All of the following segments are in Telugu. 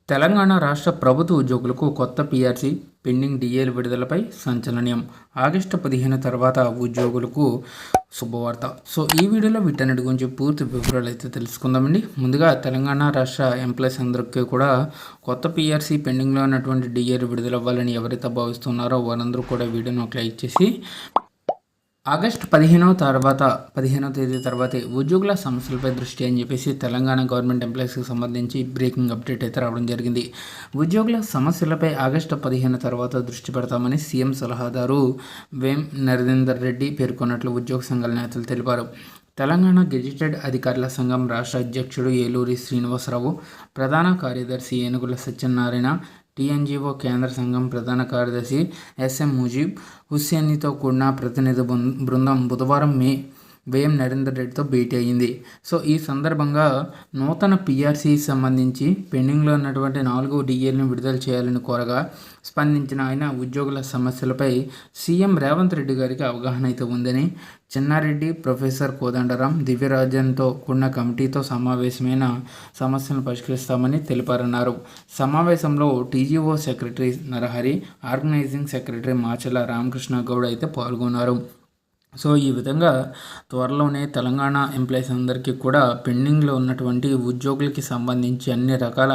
తెలంగాణ రాష్ట్ర ప్రభుత్వ ఉద్యోగులకు కొత్త పీఆర్సీ పెండింగ్ డిఏల విడుదలపై సంచలనం. ఆగస్టు 15 తర్వాత ఉద్యోగులకు శుభవార్త. సో ఈ వీడియోలో వీటన్నిటి గురించి పూర్తి వివరాలు అయితే తెలుసుకుందామండి. ముందుగా తెలంగాణ రాష్ట్ర ఎంప్లాయీస్ అందరికీ కూడా కొత్త పీఆర్సీ పెండింగ్లో ఉన్నటువంటి డిఏలు విడుదల అవ్వాలని ఎవరైతే భావిస్తున్నారో వారందరూ కూడా వీడియోని ఒక లైక్ చేసి ఆగస్టు 15వ తేదీ తర్వాతే ఉద్యోగుల సమస్యలపై దృష్టి అని చెప్పేసి తెలంగాణ గవర్నమెంట్ ఎంప్లాయీస్కి సంబంధించి బ్రేకింగ్ అప్డేట్ అయితే రావడం జరిగింది. ఉద్యోగుల సమస్యలపై ఆగస్టు 15 తర్వాత దృష్టి పెడతామని సీఎం సలహాదారు వేం నరేందర్ రెడ్డి పేర్కొన్నట్లు ఉద్యోగ సంఘాల నేతలు తెలిపారు. తెలంగాణ గెజిటెడ్ అధికారుల సంఘం రాష్ట్ర అధ్యక్షుడు ఏలూరి శ్రీనివాసరావు, ప్రధాన కార్యదర్శి ఏనుగుల సత్యనారాయణ, టీఎన్జీఓ కేంద్ర సంఘం ప్రధాన కార్యదర్శి ఎస్ఎం ముజీబ్ హుస్సేన్తో కూడిన ప్రతినిధి బృందం బుధవారం వేం నరేందర్ రెడ్డితో భేటీ అయ్యింది. సో ఈ సందర్భంగా నూతన పీఆర్సీ సంబంధించి పెండింగ్లో ఉన్నటువంటి 4 డిఏలను విడుదల చేయాలని కోరగా స్పందించిన ఆయన ఉద్యోగుల సమస్యలపై సీఎం రేవంత్ రెడ్డి గారికి అవగాహన అయితే ఉందని, చెన్నారెడ్డి, ప్రొఫెసర్ కోదండరాం, దివ్యరాజన్తో కూడిన కమిటీతో సమావేశమైన సమస్యలను పరిష్కరిస్తామని తెలిపారన్నారు. సమావేశంలో TGO secretary Narahari, organising secretary Machala Ramakrishna Goud అయితే పాల్గొన్నారు. సో ఈ విధంగా త్వరలోనే తెలంగాణ ఎంప్లాయీస్ అందరికీ కూడా పెండింగ్లో ఉన్నటువంటి ఉద్యోగులకి సంబంధించి అన్ని రకాల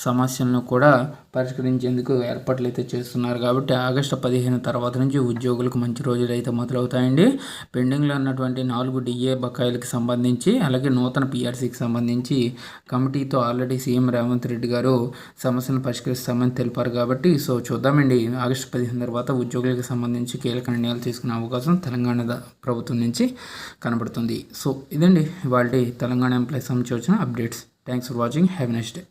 సమస్యలను కూడా పరిష్కరించేందుకు ఏర్పాట్లు అయితే చేస్తున్నారు. కాబట్టి ఆగస్టు 15 తర్వాత నుంచి ఉద్యోగులకు మంచి రోజులు అయితే మొదలవుతాయండి. పెండింగ్లో ఉన్నటువంటి 4 డిఏ బకాయిలకు సంబంధించి అలాగే నూతన పీఆర్సీకి సంబంధించి కమిటీతో ఆల్రెడీ సీఎం రేవంత్ రెడ్డి గారు సమస్యలను పరిష్కరిస్తామని తెలిపారు. కాబట్టి సో చూద్దామండి, ఆగస్టు 15 తర్వాత ఉద్యోగులకు సంబంధించి కీలక నిర్ణయాలు తీసుకునే అవకాశం తెలంగాణ ప్రభుత్వం నుంచి కనబడుతుంది. సో ఇదండి ఇవాళ తెలంగాణ ఎంప్లాయీస్ సంబంధించి వచ్చిన updates. Thanks for watching. Have a nice day.